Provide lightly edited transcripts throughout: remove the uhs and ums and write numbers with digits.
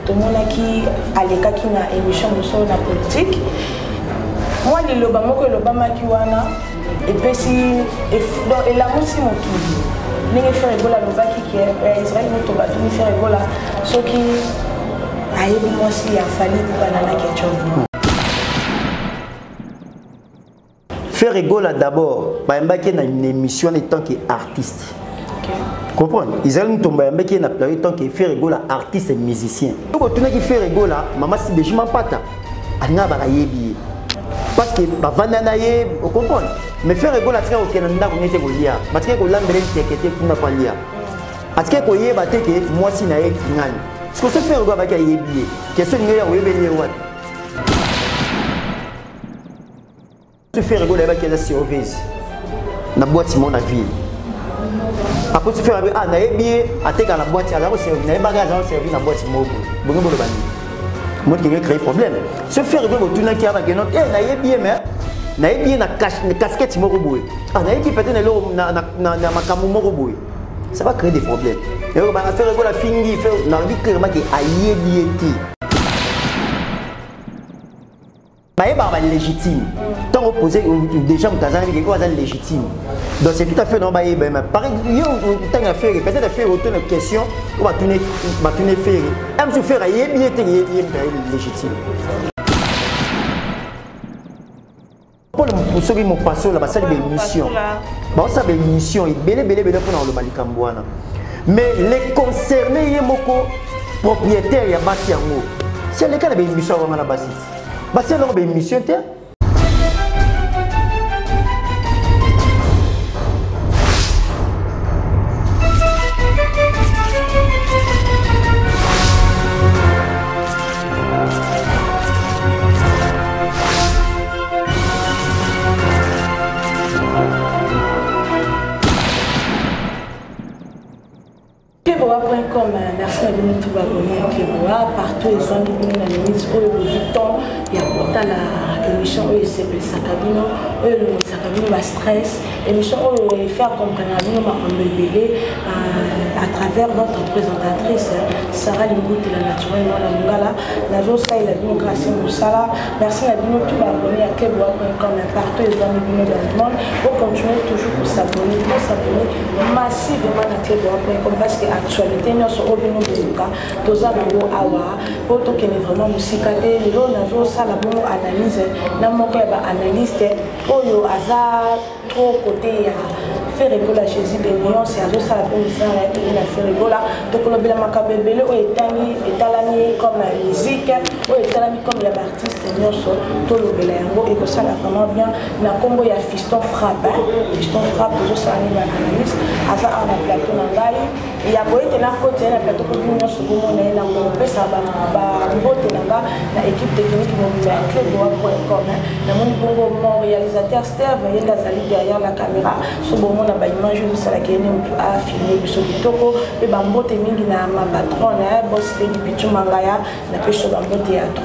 Tout le monde qui a les cas qui n'a émission de son la politique. Moi, les lobama que l'Obama qui wana et puis si et la moussi moki. N'engagez faire égola l'Oba qui est Israël nous toba tout faire égola ce qui a eu moi aussi a fallu pour banana ketchup. Faire égola d'abord, par exemple, qu'il y a une émission en tant qu'artiste. Comprendre? Israël nous tombe en tant que tant que faire égola artiste et musicien. Donc tu n'as qui faire égola, maman si déjà m'en pata, anga barayebi. Parce que bah vanana ye, vous comprenez? Mais faire égola c'est au Canada on était au lia. Parce que l'ambelé qui était pour n'a pas lia. Parce que ko ye baté que moi si na ye ngani. Ce que c'est faire égola ba ka yebi. Question ni ya oyebeli wa. Se faire rigoler avec la surveillance na boîte mon avis après se faire ah na bien attaquer la boîte à la servir na bagage à servir na boîte mo bon bon bani moi qui créer problème se faire rigoler tout na qui avec non na bien mais na bien na casquette mo boy ah na bien peut-être na makamu mo boy ça va créer des problèmes et on va faire rigoler fingi faire na dit clairement que aïe bien légitime. Tant opposé déjà légitime. Donc c'est tout à fait normal. Par exemple, peut-être faire autant de questions, on va tourner faire. Même se faire légitime. Pour ceux qui m'ont passé là, ça c'est une mission. Bon, ça c'est une mission. Il belé pour le Malikambouana. Mais les concernés, les propriétaires, il y a Bassiango. C'est le cas de une mission à la base. Bah c'est alors une mission terre. Merci à vous tous abonnés à Keboa, partout ils sont venus dans les ministres, le temps, il y a pourtant l'émission où il s'appelle Sakabino, le Sakabino va stress, l'émission où il fait comprendre à nous à travers votre présentatrice Sarah Limbout et la naturelle la Mungala, la Josa et la démocratie Moussala. Merci à vous tous abonnés à Keboa.com, partout ils sont venus dans le monde, pour continuer toujours pour s'abonner massivement à Keboa.com parce que actualité nous sommes au Binobuka, tous avons awa, pour tout qui est vraiment musicalité, nous avons ça la bonne analyse, nous avons analyste, oyo hasard trop côté faire rigoler chez des millions, c'est à ça la bonne mission la faire rigoler, donc le bilan macabébélé ou étalami comme la musique, ou étalami comme les artistes, nous sommes tout le bilan et que ça vraiment bien, na combo ya fiston frappe, toujours ça analyse, hasard on a plateau dans l'ail. Il y a beau être là côté la plateau pour nous sur mon est là on peut ça va botte là la équipe technique mobilière Keboa.com na mon réalisateur Steve il a sali derrière la caméra sur bon on a ba image de ça la qui a filmé sur kitoko et ba mbote mingi na ma patron boss de Pichu Mangaya na pêche ba mbote théâtre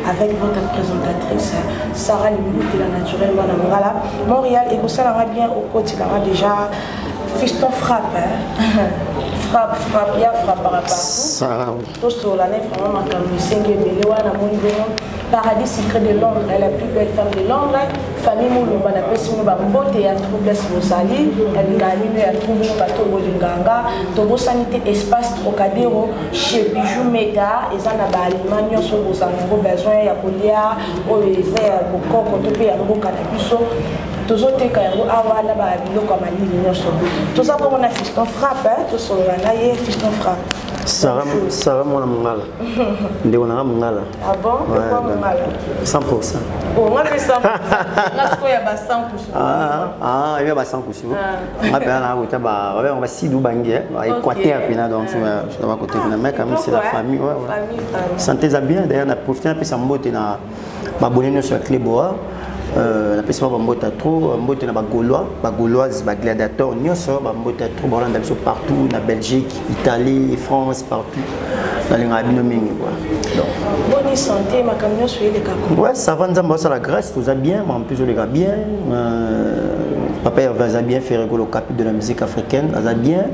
avec votre présentatrice Sarah Limbout la naturelle wana ngala Montréal et ça là bien au côté là déjà fiston frappe frappe, il y a frappe par partout. Tout sur l'année, vraiment, comme le Seigneur Béléwa, la Paradis secret de Londres, la plus belle femme de Londres. Famille Moulumba, la personne qui a théâtre, Bless Rosali, elle a gagné à trouver le bateau Bolinganga, Togo Sanité, Espace Trocadéro, chez Bijou Meta, et ça n'a pas l'Allemagne, sur vos amoureux besoins, il y a Polia, il y a beaucoup, il y a beaucoup de cannabis. Tous autres cas awa là bas bilo comme ali nyonso tout ça comme on a fiston frappe tout sur la naie fiston frappe Sarah mon mangala ndé on a mangala ah bon pourquoi mangala 100%. On a fait 100%. Là il y a 100%. Il y a 100%. On a bien là on va si du bangé Équateur puis là donc je dois côté mais quand même c'est la famille sentez-vous bien d'ailleurs on a profité puis ça monte na abonner sur Keboa. La personne va monter trop, monter na Gauloise, gladiateur, nous sommes monter trop, partout, na Belgique, Italie, France, partout, dans les rabbins bonne santé, ma camion sur les cas. Ouais, ça va nous ça la Grèce, tout ça bien, mais en plus les gars bien. Papa va bien faire le capite de la musique africaine, ça bien.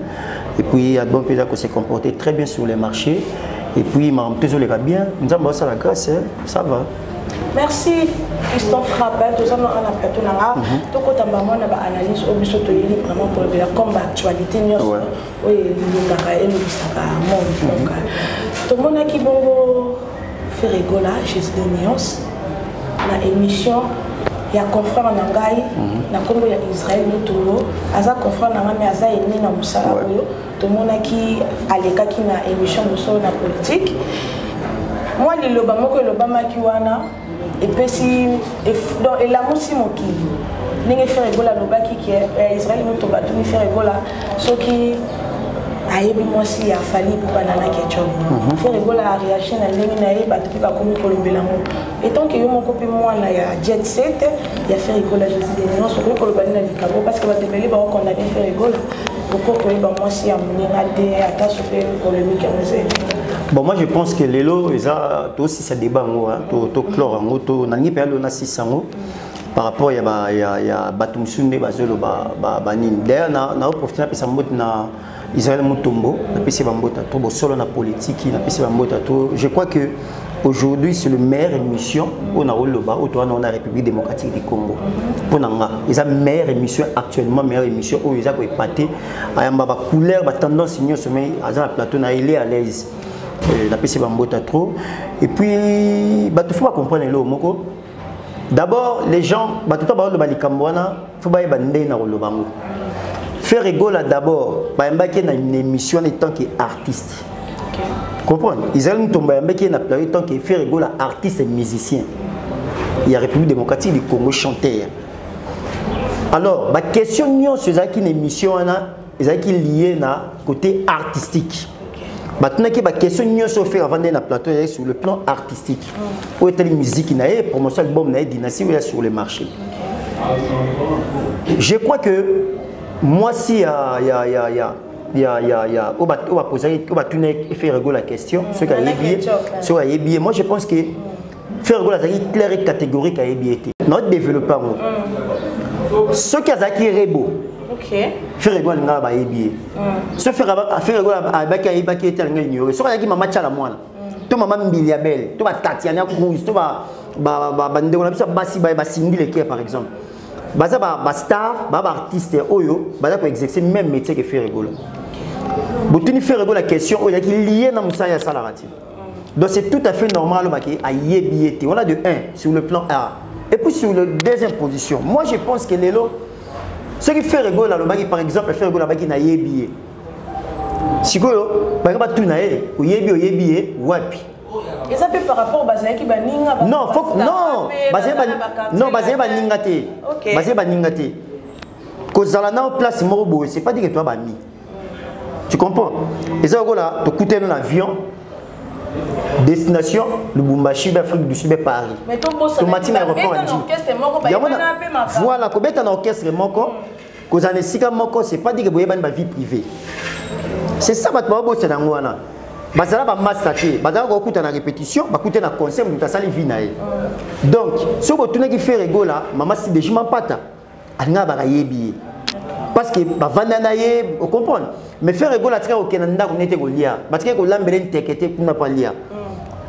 Et puis il y a donc déjà qu'on s'est comporté très bien sur les marchés. Et puis, je les bien. Nous avons ça la grâce, ça va. Merci, Fiston Frappel. Nous sommes dans un plateau. Nous avons une analyse vraiment pour le combat actualité. Nous avons tout le monde qui fait rigoler chez les nuances. La émission, il y a un confrère en Angaï, na Congo ya Israël Mutolo, aza confrère na ngami aza eni na musala oyo, tout le monde qui aleka qui na émission musolo na politique. Moi li loba moko loba makiwana et puis si donc et la musi moki. Ninge faire rigola loba qui Israël Mutolo ba tout faire rigola ce qui ayebi mwasi ya fali pour banana ketchup. Faire rigola réaction na ndenge na ye ba tout ba komi kolobela mo. Et tant que yo mon copie moi na ya jet set, il y a fait rigola Jésus des non, ce que kolobela na likabo parce que ba tebeli ba condamner faire rigola. Pourquoi que ba mwasi ya munena de ata sope polémique en bon, moi je pense que les lots, aussi ça débat, to chlore, to nangi pelo na 600 par rapport à Batumsunde Bazolo Banin. D'ailleurs, na profité na pesa mbot na Israël Mutombo, na pesa bambota to solo na politique, na pesa bambota to. Je crois que aujourd'hui c'est le meilleure émission on a Oloba, on a République démocratique du Congo. Pour nanga, ils ont meilleure émission actuellement, meilleure émission où ils ont épaté, ayamba ba couleur, ba tendance signo sommeil, à la plateau na il est à l'aise. La PC Bambota trop. Et puis, il faut pas comprendre le mot. D'abord, les gens, il faut pas faire rigoler d'abord, une émission en tant qu'artiste. Comprendre? Ils ont tomber en tant que faire rigoler artiste et musicien. Il y a la République démocratique du Congo chanteur. Alors, la question c'est une émission qui est liée au côté artistique. Maintenant, il y a une question qui fait avant de plateau sur le plan artistique. Où est la musique, promotion album, dynastie sur le marché. Je crois que moi, si on va poser la question, moi je pense que faire rigoler clair et catégorique à EBT. Notre développeur, ce qui est rebo. Faire rigoler na ba yebié. Se faire rigoler avec ayibaki etalanga ignoré. So ka ki mama chala mwana. To mama Mbiliabel, to ba Tatiana Cruz, to ba ndeko na biso basi ba Cindy Leker par exemple. Baza ba star, ba artiste oyo, baza ko exercer même métier que faire rigoler. Botuni faire rigoler la question oyo qui lié na musaya salarati. Donc c'est tout à fait normal ba ki ayebié. Voilà de 1 sur le plan A. Et puis sur la deuxième position, moi je pense que les lots ce qui fait rigoler par exemple, fait rigoler na yebié. Si quoi, par exemple, tu n'as ou yebié, wapi. Et ça peut par rapport au basé qui baninga. Non, faut non, basé baningate. Basé baningate. Kozala na place morobo, c'est pas dire que toi bami. Tu comprends? Et ça là, tu coûter un avion. Destination Lubumbashi, Afrique du Sud, Paris. Mais ton boss, voilà, quand tu as un orchestre, c'est pas dire que vous avez une vie privée. C'est ça que vous avez dans le bazala ba master bazala ko kuta na répétition ba kuta na concert muta sali vinae. Donc ce que tu n'as qui fait rigoler maman si déjà pata anga ba yebi parce que ba vandana ye on comprend mais faire rigoler très au Canada on était ko lia parce que ko lambelen tekete kuna pas lia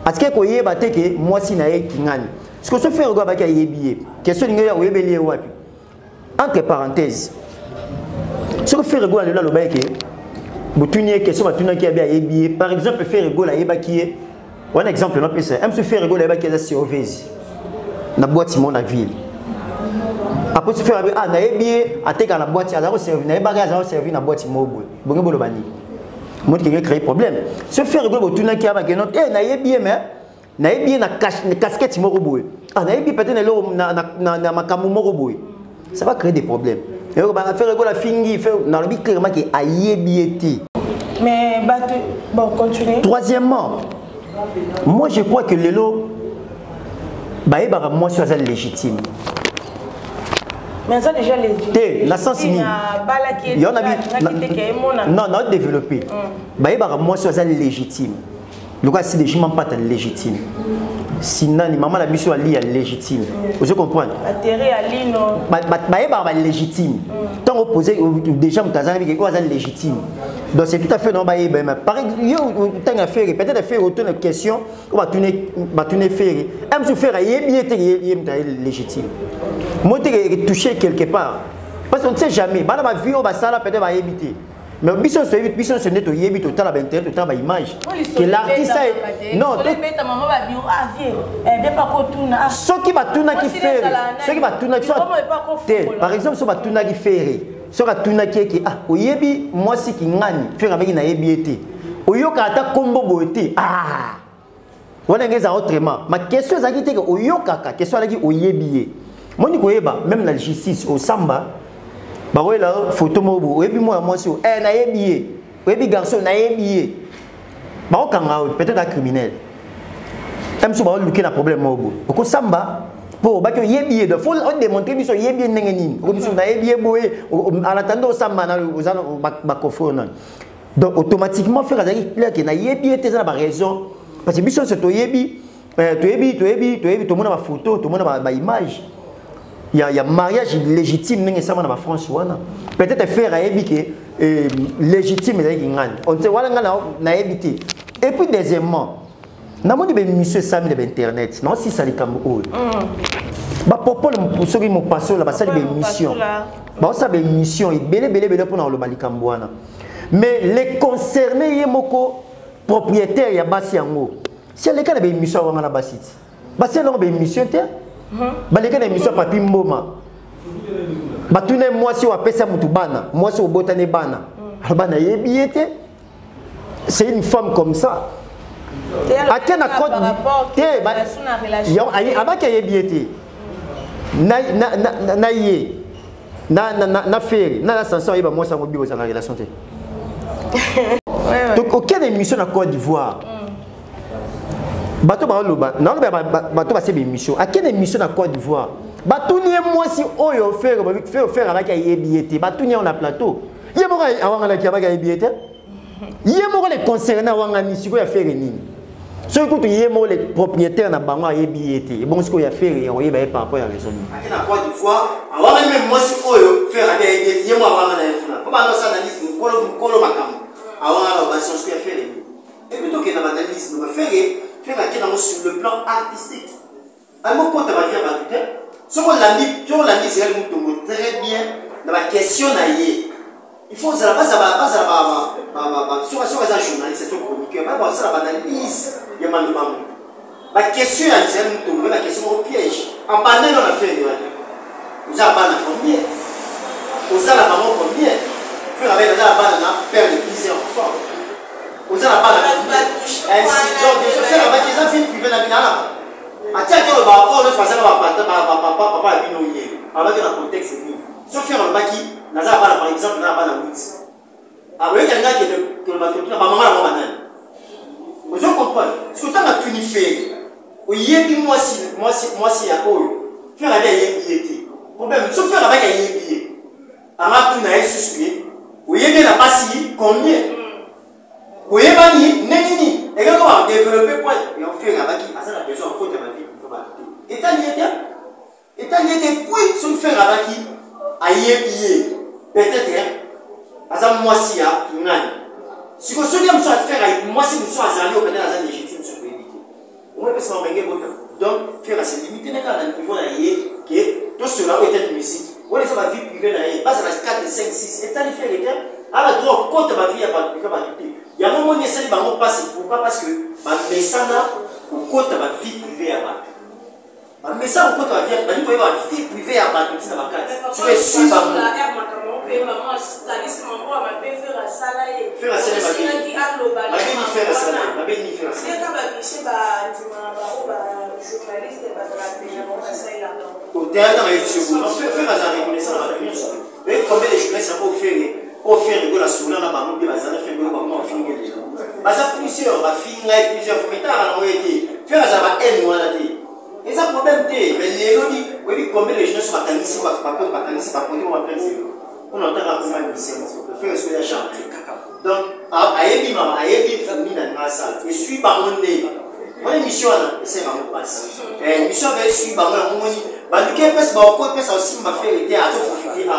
parce que ko yeba te que moi si na ye kingani ce que se faire rigoler ba ka yebi question ngi ya oyebeli wapi entre parenthèses ce que fait rigoler là le ba ke Boutunier question qui a bien ébié par exemple faire rigoler yeba qui est un exemple non plus aime se faire rigoler yeba qui est surveillé na boîte mon la ville après se faire na ébié ateka na boîte à zéro servir na yeba ga zéro servir na boîte mobo bongo bolo bani montre qui créer problème se faire rigoler boutunier qui a ba non na ébié mais na ébié na casquette moko boy na ébié peut-être na makamu moko boy ça va créer des problèmes. Et on va faire rigoler la fingi dans le but clairement qui a yébiété. Mais bon, continuez. Troisièmement, moi je crois que les lots, moi je suis légitime. Mais ça déjà légitime. La sens il y en a non, non, développé. Moi je suis légitime. Le cas c'est déjà pas légitime. Sinon, maman la mission à lire légitime. Vous comprenez? Atterrir à l'ino. Légitime. Tant opposé déjà, vous avez légitime. Donc c'est tout à fait normal. Par exemple, peut-être faire autant de questions, on va tourner faire. Même si faire légitime. Moi, tu touché quelque part. Parce qu'on ne sait jamais. Dans ma vie, on va ça peut-être va éviter. Mais biso c'est net au yebi total à internet total à image que l'artiste non maman va bio avier elle pas kotuna ce qui va tourner qui fait ce qui va tourner par exemple ce va tourner qui fait ce va tourner qui ah au yebi moi si qui ngani faire avec na yebiete oyoka ata kombo boete ah on est autrement ma question c'est que oyoka question là qui au yebi moi ni koyeba même la justice au samba. Bah ouais là photo mobo et puis moi sur na yebié et puis garçon na yebié bah on kanga peut-être un criminel même si bah on lutter la problème mobo beaucoup samba pour bah que yebié de faut on démontrer biso yebié nengeni comme si na yebié boé en attendant samba na aux ba kofona donc automatiquement faire ça clair que na yebié t'es na raison parce que biso c'est to yebi tout le monde a ma photo tout le monde a ma image. Il y a mariage légitime dans la France. Peut-être faire un légitime. On sait na évité. Et puis deuxièmement, na moni be monsieur Sam de internet. Non si ça les Cameroun. Ba popol ceux qui m'ont passé là ba ça des missions. Ba ça des missions et belé pour na le Balikambwana. Mais les concernés yemoko propriétaires ya basi yango. Si les cas de mission wa na basit. Ba c'est non be mission te. Baleka na mission papi mboma batune moi si wa pesa mutu bana moi si obotane bana bana yebiete c'est une femme comme ça akena code te ba yo ayi abaka yebiete na ye na faire na sanction yeba moi ça mobi aux relation te donc aucune émission na Côte d'Ivoire bato ba loba na loba bato ba se be mission a quelle émission na Côte d'Ivoire bato ni moi si oyo faire avec yebiete bato ni on a plateau yemo ka awanga la kiaba ka yebiete yemo les concernés awanga ni siko ya faire nini so écoute yemo les propriétaires na bango yebiete bon siko ya faire ya oyeba par rapport à raison na Côte d'Ivoire awanga même moi si oyo faire avec yebiete yemo awanga na yefuna ko ba no sa analyse kolo makam awanga la bastion siko ya faire et plutôt que na analyse no faire sur le plan artistique. Alors, quand tu vas faire ma tutelle, si on l'a mis, c'est très bien dans la question d'ailleurs. Il faut que ça va, sur un journaliste, c'est un chroniqueur, ça va analyse, il y a la question à la question au piège. En bandé, on a fait, vous avez la combien? Vous avez la maman combien? Vous avez la banane, père de plusieurs enfants. Vous avez la banane. Ainsi, donc, je fais avec les enfants privés dans la minana. A tiens, que le papa, le français, papa, a bien oublié. Avec un contexte, sauf faire un baki, par exemple, dans la route. Alors, il y a quelqu'un qui est le matin, la maman, la maman. Vous comprenez? Ce que tu as tout fait, oui, moi si, il y a quoi, faire avec un billet. Problème, sauf faire avec un billet. Alors, tu n'as pas suspect. Oui, il y a pas si, combien? Oui, il y a ni, et quand on va développer, et on fait avec qui, ça a besoin de côté de ma vie, il faut m'arrêter. Et t'as lié, puis, si on fait avec qui, à y peut-être, à ça, moi, si, à si vous souvenez, je suis faire avec moi, si nous sommes à Zalio, peut-être à légitime, je peux éviter. On peut se faire donc, faire à se limiter, dans le niveau d'ailleurs, que tout cela peut être musique. On est sur ma vie privée d'ailleurs, pas à la 4, 5, 6, et t'as les faire les gars, à la droite, côté de ma vie, il y a pas de vie. Il y a un moment où il y a un passe. Pourquoi? Parce que le message au côté de ma vie privée à battre. Le message au côté de ma vie privée à battre. Tu es sûr par moi. Au théâtre, combien de journées ça peut faire? Offert de la soula na bango de bazana fait go bango finir déjà baza plusieurs ba finir plusieurs fois tard on été faire ça va en wana té et ça problème té mais les lodi oui combien les jeunes sont batanisi ba papa batanisi ba côté on va prendre on entend la première mission faire ce que la chanter donc ayebi mama ayebi mina na salle et suis bango ndé mon émission là c'est bango passe émission va suivre bango on dit bah du coup parce que beaucoup de personnes aussi m'a fait aider à tout profiter à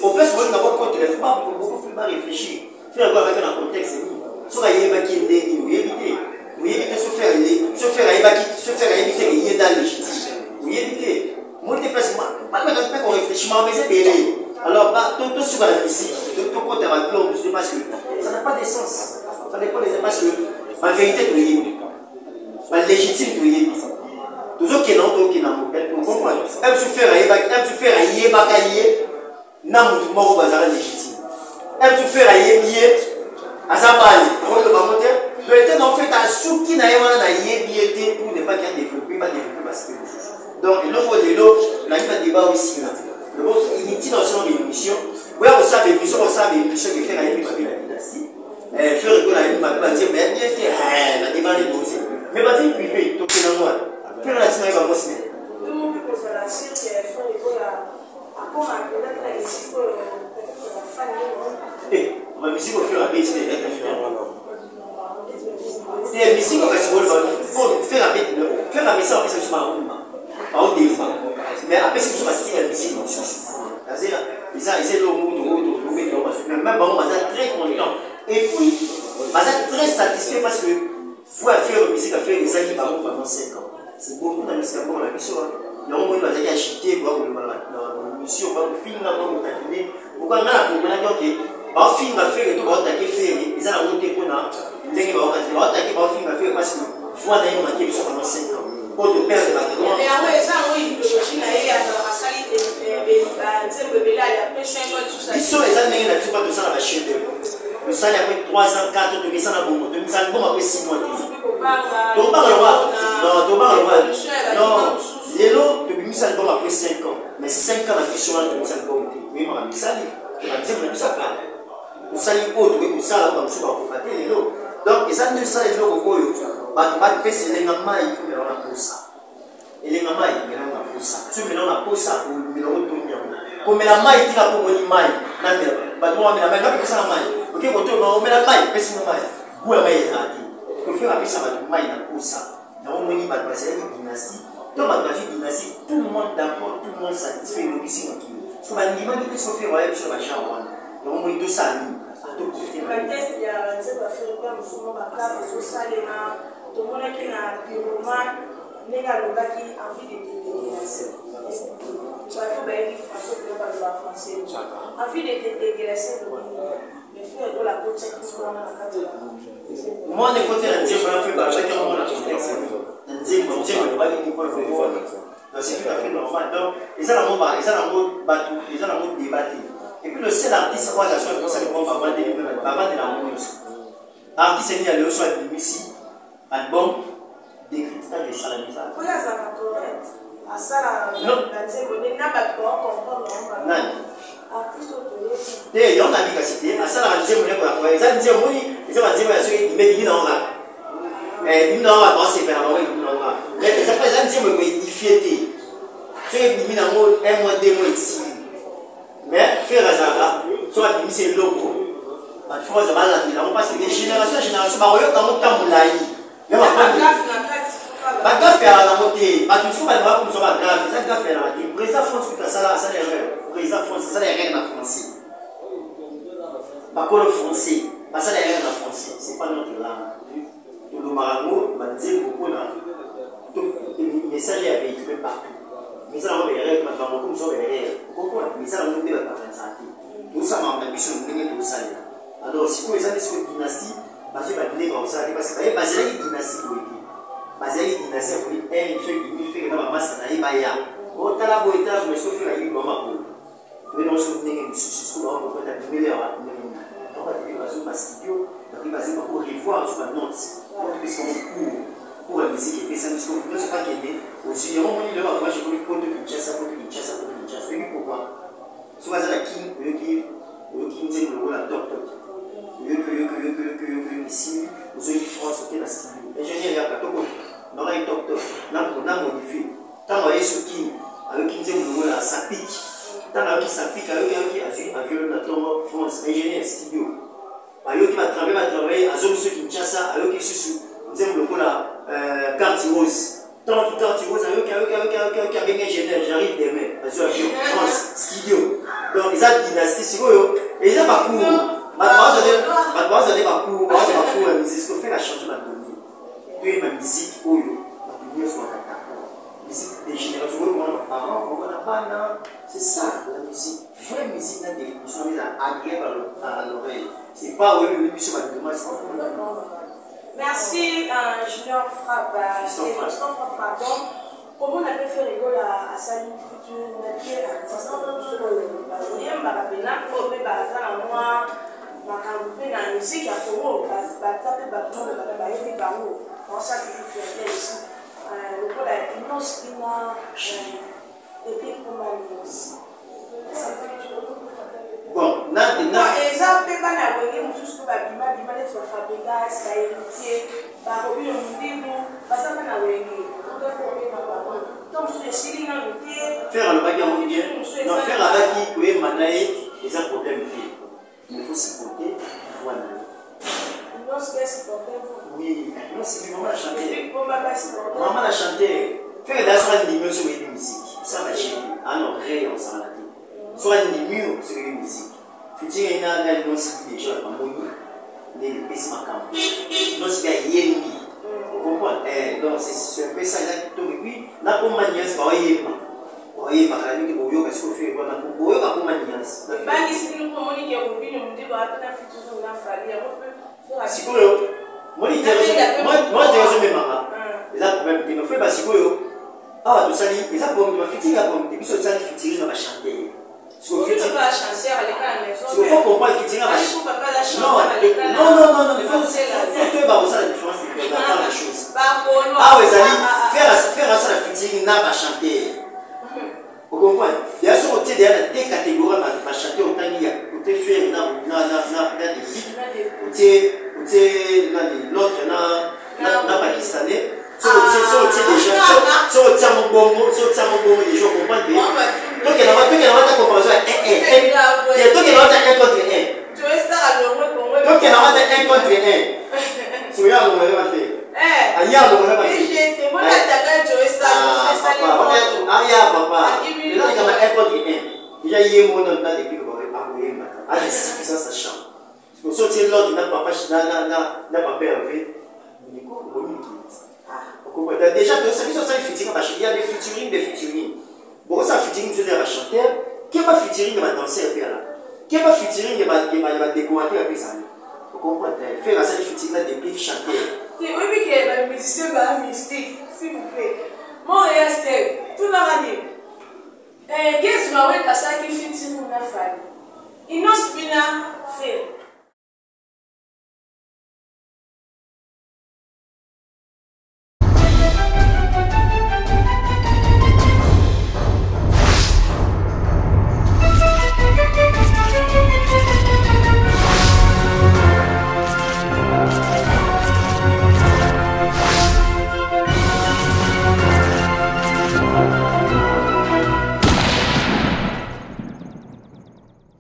au plus moi d'abord quand téléphone pas beaucoup plus pas réfléchir faire quoi avec un contexte sur la yéba qui est vous évitez se faire éviter qu'il y ait dans légitime vous évitez moi je déplace moi maintenant qu'on réfléchit mais c'est bébé alors tout sur la musique tout côté à la globes parce que ça n'a pas de sens ça n'est pas parce que en vérité tu es en légitime tu es toujours qui non qui n'a vous comprenez elle se faire yéba n'a mot bazar légitime elle se faire yéba à sa base pour le bamoter peut-être en fait à sous qui n'a yéba na yébiété pour ne pas qu'il développer parce que donc le nouveau de l'eau là il va débat aussi là le bon il dit dans son émission oui on sait l'émission qui fait la dynastie faire rigoler la vie va dire mais bien que la débat est posée mais va dire privé donc c'est dans moi faire la dynastie va commencer tout le monde peut poser la suite et faire rigoler à comment peut-être la musique la famille on va musique au fur et à mesure et musique on va se voir faire la message en fait c'est marrant mais après c'est parce qu'il y a des musiques c'est-à-dire ils ont le mot même bon on va être très content et puis on va être très satisfait parce que faut faire la musique à faire des années par pendant 5 ans c'est beaucoup de musique pour la mission il y a un moment où on va acheter pour la mission pour le film là pour taquiner pourquoi on a pour maintenant que un film à faire et tout va attaquer faire ils ont monté pour là dès qu'ils va attaquer un film à faire parce que faut d'ailleurs marquer pendant 5 ans pour te perdre la grande mais après ça oui idéologie là il y a dans la salle ils sont les années là tu vois tout ça la machine le salaire après 3 ans 4 ans ça na bon tu ça bon après 6 mois tu parles non les lots tu mis ça bon après 5 ans mais 5 ans la question là tu ça bon oui mais ça tu vas dire ça pas tu ça autre oui ça là comme ça pour faire les lots donc ils ont ça les lots pour eux ba pesa les ngama il faut mettre en poussa et les ngama il mettre en poussa tu mets en poussa pour mettre en tonia comme la maille qui a pour money maille na mera ba toi mais la maille pas ça maille OK quand tu on met la maille pesa na maille vous la maille là tu fais la pesa ba maille na poussa na on money ba passer une dynastie toi ma dynastie tout le monde d'accord tout le monde satisfait le ici qui so ba ndima qui se fait ouais sur la chambre donc on money tout ça le test il y a un zéro à faire quoi musulman ba ka so salema tout le monde qui na pyromane nega le gars qui a envie de dégueulasser tu vas tout bien français pour pas français envie de dégueulasser mais faire de la côte qui soit dans la carte moi de côté la dire on fait ba chaque moment la contexte on va dire pour le voir donc c'est tout à fait normal donc ils ont un mot débattre et puis le seul artiste quoi la chose comme ça le bon avant de la musique artiste est allé au soit ici album d'écriture de Salamisa voilà ça va correct à ça la on n'a pas de comprendre non artiste autorisé et il y en a qui cité à ça la deuxième pour la quoi ils ont dit oui ils ont dit mais c'est il dans là et il dans là c'est faire avant il dans là mais ça pas dit mais il fierté c'est il dans un mois 2 mois ici mais faire ça soit c'est logo il faut ça va là on passe de génération ba oyo quand on tamulai même pas grave à la montée pas tout ça va comme ça va grave ça grave à la montée président France que ça l'erreur président France ça l'erreur en français pas que le français pas ça l'erreur en français c'est pas notre langue tout le marabout va dire beaucoup là tout les messages à véhiculer partout mais ça on verrait maintenant comme ça on verrait pourquoi mais ça on ne peut pas faire ça tout ça m'a mis sur le ligne de ça alors si vous avez une dynastie parce que va dire comme ça parce que parce que une dynastie politique parce que une dynastie politique est une chose qui fait que dans ma masse na ibaya o tala bo ita mais ce que fait la mama ko mais non ce n'est que ce qu'on va faire de meilleur on va dire parce que studio parce que pour revoir sur la note parce qu'on pour la musique et ça nous ne c'est pas qu'il est aussi on va dire moi je voulais prendre une chasse et pourquoi soit la king qui dit le la top que ici vous avez France qui est la style ingénieur ya katoko dans la top on a modifié tant on est sur qui avec qui dit le la ça pique tant avec qui ça pique avec qui a vu la tombe France ingénieur studio avec qui va travailler à zone ceux qui Kinshasa avec qui sur dit le la carte rose tant qui carte rose avec bien ingénieur j'arrive demain à France studio donc les autres dynasties c'est quoi et ils ont pas cours la musique, ce qu'on fait la changement de vie. Puis ma musique, musique des générations, c'est ça la musique. Vraie musique, la définition, agréable à l'oreille. C'est pas oui, le musique va demander. Merci, Junior Frappe. Pardon. Comment on appelle faire rigole à Salut Futur, on a dit artiste, on a dit la musique, à Congo, parce que bon, faire le baguette en bien, non, faire avec qui peut manager les problèmes. Il faut s'y porter, voilà. Oui, non, c'est du maman la chanter. Maman la chanter. Faire des soins de sur les musiques. Ça va chier. Ah non, rien, ça va la tête. Soit des murs sur les musiques. Futur, il y a des gens qui déjà en moni, des petits macam. Non, c'est bien yengi. Vous comprenez? Donc, c'est un peu ça. Oui, la pomme manière, c'est pas yéma. Oui, ma famille qui boyo parce qu'on fait voilà boyo ka ko manias. Ba ni sini ko moni ke ko bino mundi ba ta fitu na fali ya ko sikoyo moni terezo moi terezo me mama. Les autres même qui me fait ba sikoyo ah to sali les autres pour me fitting à pour me biso sali fitting na ba chanter. Parce que tu vas chanter avec la maison. Il faut comprendre fitting à ba chanter. Non, il faut que ba ça la différence de la chose. Ah oui, Zali faire ça la fitting na ba chanter. Vous comprenez? Il y a ce côté derrière des catégories à chanter autant il y a côté faire des l'autre na pakistanais so des gens so tamo bongo les gens comprennent bien donc il y a pas comparaison donc il y a 1 contre 1 tu es ça à l'euro donc il y a 1 contre 1 so ya lo va faire aya lo va faire j'étais moi l'attaquant Joe Star papa il y a 1 contre 1 déjà il y a mon dans depuis que à la suffisance de champ pour sortir l'autre n'a pas hervé déjà de ça il y a des featuring bon ça featuring tu dis à chanteur qui va featuring de danser là qui va featuring de décorer avec ça vous comprenez faire la scène featuring là depuis chanter oui mais que les musiciens va mystique s'il vous plaît mon Steve tout la année qu'est-ce que moi ça qui featuring na fali Inos Bina fait